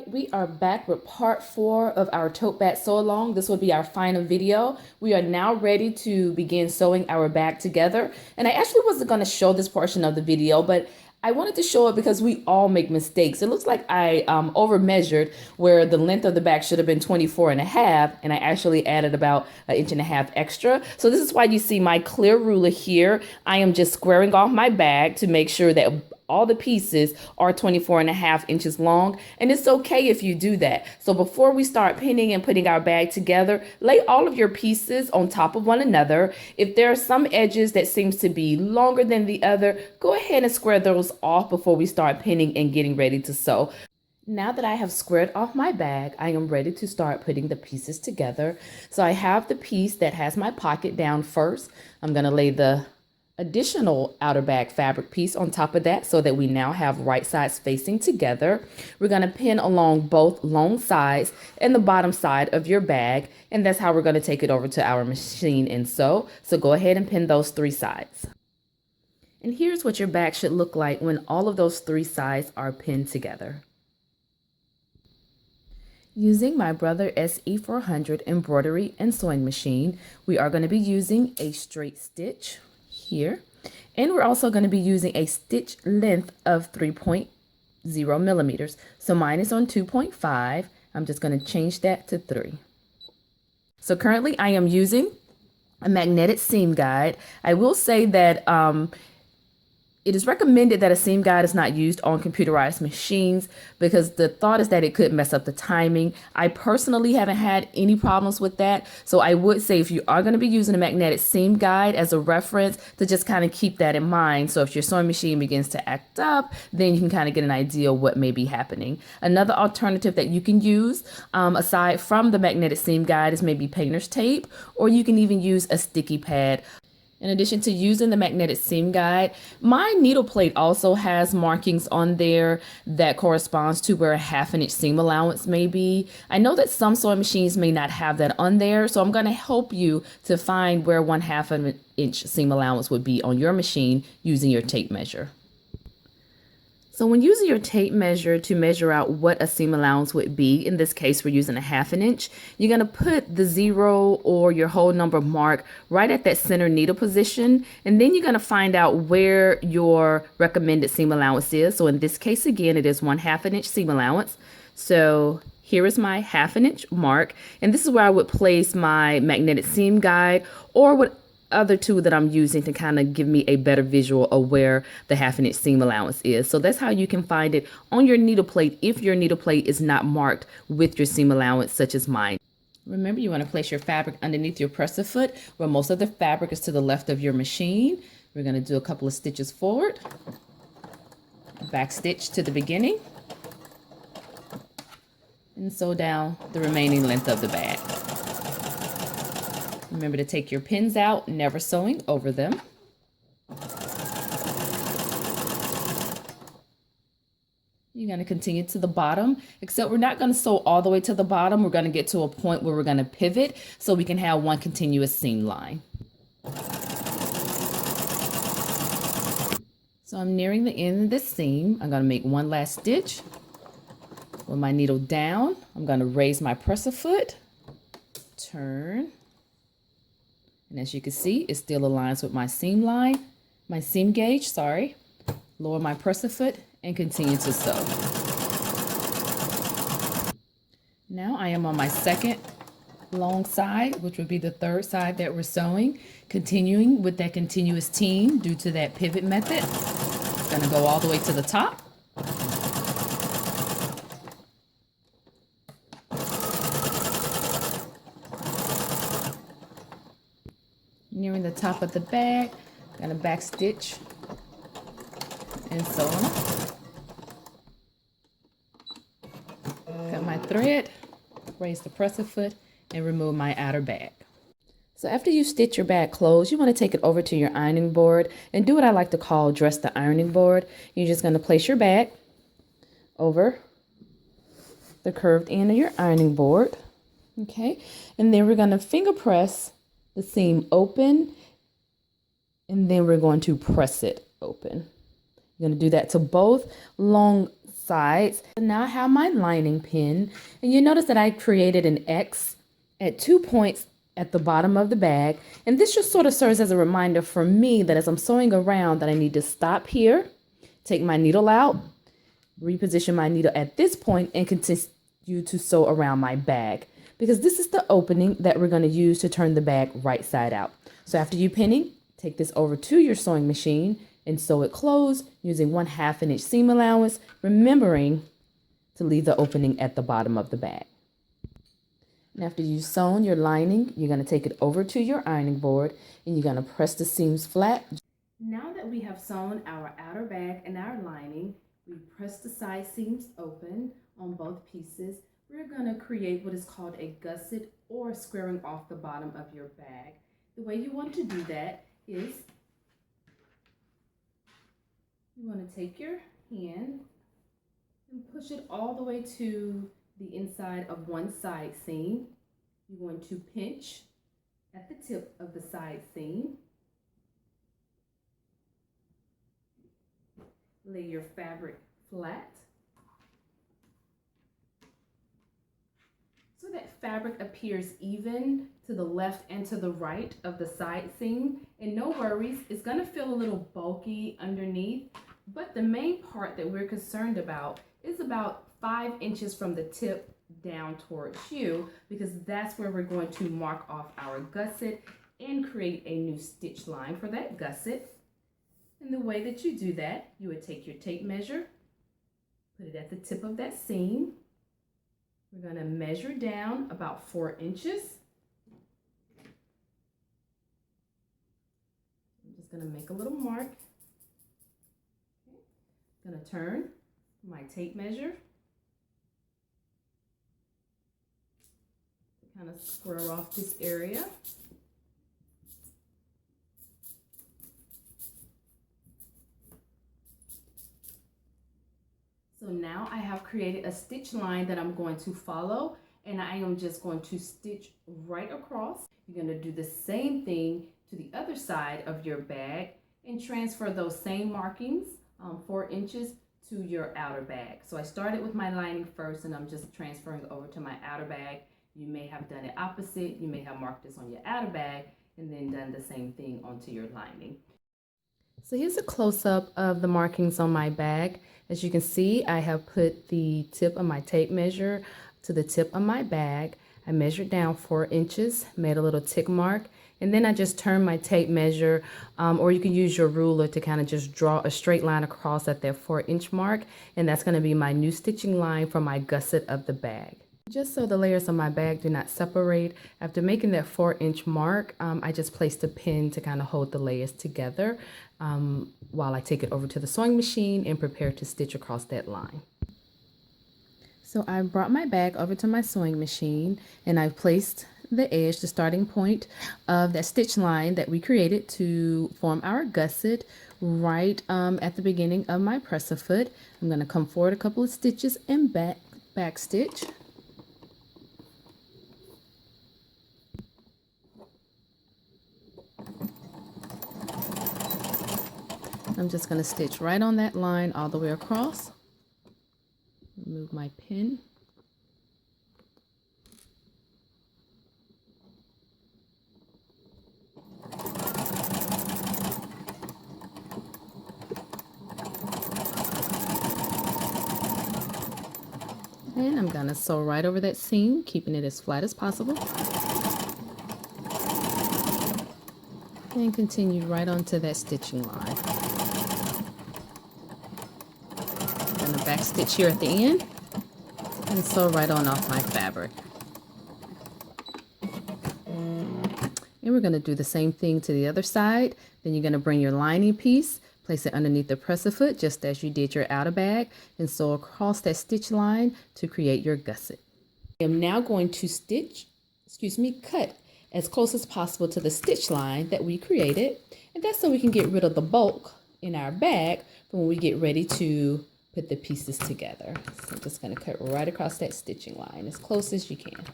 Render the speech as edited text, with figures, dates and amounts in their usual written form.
We are back with part 4 of our tote bag sew along. This will be our final video. We are now ready to begin sewing our bag together. And I actually wasn't going to show this portion of the video, but I wanted to show it because we all make mistakes. It looks like I over measured where the length of the bag should have been 24 and a half, and I actually added about 1.5 inches extra. So this is why you see my clear ruler here. I am just squaring off my bag to make sure that all the pieces are 24 and a half inches long, and it's okay if you do that. So before we start pinning and putting our bag together, lay all of your pieces on top of one another. If there are some edges that seems to be longer than the other, go ahead and square those off before we start pinning and getting ready to sew. Now that I have squared off my bag, I am ready to start putting the pieces together. So I have the piece that has my pocket down first. I'm going to lay the additional outer bag fabric piece on top of that so that we now have right sides facing together. We're going to pin along both long sides and the bottom side of your bag, and that's how we're going to take it over to our machine and sew. So go ahead and pin those 3 sides. And here's what your bag should look like when all of those 3 sides are pinned together. Using my Brother SE400 embroidery and sewing machine, we are going to be using a straight stitch here, and we're also going to be using a stitch length of 3.0 millimeters. So mine is on 2.5. I'm just going to change that to 3. So currently I am using a magnetic seam guide. I will say that it is recommended that a seam guide is not used on computerized machines because the thought is that it could mess up the timing. I personally haven't had any problems with that. So I would say if you are going to be using a magnetic seam guide as a reference, to just kind of keep that in mind. So if your sewing machine begins to act up, then you can kind of get an idea of what may be happening. Another alternative that you can use aside from the magnetic seam guide is maybe painter's tape, or you can even use a sticky pad. In addition to using the magnetic seam guide, my needle plate also has markings on there that corresponds to where a 1/2 inch seam allowance may be. I know that some sewing machines may not have that on there, so I'm going to help you to find where 1/2 inch seam allowance would be on your machine using your tape measure. So when using your tape measure to measure out what a seam allowance would be, in this case we're using a 1/2 inch, you're going to put the 0 or your whole number mark right at that center needle position, and then you're going to find out where your recommended seam allowance is. So in this case, again, it is 1/2 inch seam allowance. So here is my 1/2 inch mark, and this is where I would place my magnetic seam guide or what other tool that I'm using to kind of give me a better visual of where the 1/2 inch seam allowance is. So that's how you can find it on your needle plate if your needle plate is not marked with your seam allowance, such as mine. Remember, you want to place your fabric underneath your presser foot where most of the fabric is to the left of your machine. We're going to do a couple of stitches forward, back stitch to the beginning, and sew down the remaining length of the bag. Remember to take your pins out, never sewing over them. You're going to continue to the bottom, except we're not going to sew all the way to the bottom. We're going to get to a point where we're going to pivot so we can have one continuous seam line. So I'm nearing the end of this seam. I'm going to make one last stitch. With my needle down, I'm going to raise my presser foot, turn. And as you can see, it still aligns with my seam line, my seam gauge, sorry. Lower my presser foot and continue to sew. Now I am on my second long side, which would be the 3rd side that we're sewing, continuing with that continuous team due to that pivot method. It's going to go all the way to the top. Nearing the top of the bag, I'm going to back stitch and sew on. Cut my thread, raise the presser foot, and remove my outer bag. So after you stitch your bag closed, you want to take it over to your ironing board and do what I like to call dress the ironing board. You're just going to place your bag over the curved end of your ironing board. Okay, and then we're going to finger press the seam open, and then we're going to press it open. You're going to do that to both long sides. Now I have my lining pin, and you notice that I created an X at 2 points at the bottom of the bag, and this just sort of serves as a reminder for me that as I'm sewing around that I need to stop here, take my needle out, reposition my needle at this point, and continue to sew around my bag, because this is the opening that we're going to use to turn the bag right side out. So after you pinning, take this over to your sewing machine and sew it closed using 1/2 inch seam allowance, remembering to leave the opening at the bottom of the bag. And after you've sewn your lining, you're going to take it over to your ironing board and you're going to press the seams flat. Now that we have sewn our outer bag and our lining, we press the side seams open on both pieces. We're going to create what is called a gusset, or squaring off the bottom of your bag. The way you want to do that is you want to take your hand and push it all the way to the inside of one side seam. You're going to pinch at the tip of the side seam. Lay your fabric flat so that fabric appears even to the left and to the right of the side seam. And no worries, it's going to feel a little bulky underneath, but the main part that we're concerned about is about 5 inches from the tip down towards you, because that's where we're going to mark off our gusset and create a new stitch line for that gusset. And the way that you do that, you would take your tape measure, put it at the tip of that seam. We're going to measure down about 4 inches. I'm just going to make a little mark. Okay. I'm going to turn my tape measure, kind of square off this area. So now I have created a stitch line that I'm going to follow, and I am just going to stitch right across. You're going to do the same thing to the other side of your bag and transfer those same markings, 4 inches, to your outer bag. So I started with my lining first, and I'm just transferring over to my outer bag. You may have done it opposite. You may have marked this on your outer bag and then done the same thing onto your lining. So here's a close-up of the markings on my bag. As you can see, I have put the tip of my tape measure to the tip of my bag. I measured down 4 inches, made a little tick mark, and then I just turned my tape measure, or you can use your ruler to kind of just draw a straight line across at that 4-inch mark, and that's going to be my new stitching line for my gusset of the bag. Just so the layers of my bag do not separate, after making that 4-inch mark, I just placed a pin to kind of hold the layers together while I take it over to the sewing machine and prepare to stitch across that line. So I brought my bag over to my sewing machine, and I've placed the edge, the starting point of that stitch line that we created to form our gusset, right at the beginning of my presser foot. I'm going to come forward a couple of stitches and back stitch. I'm just going to stitch right on that line all the way across. Remove my pin. And I'm going to sew right over that seam, keeping it as flat as possible. And continue right onto that stitching line. I'm going to back stitch here at the end and sew right on off my fabric. And we're going to do the same thing to the other side. Then you're going to bring your lining piece, place it underneath the presser foot just as you did your outer bag, and sew across that stitch line to create your gusset. I am now going to cut as close as possible to the stitch line that we created, and that's so we can get rid of the bulk in our bag for when we get ready to put the pieces together. So I'm just going to cut right across that stitching line as close as you can.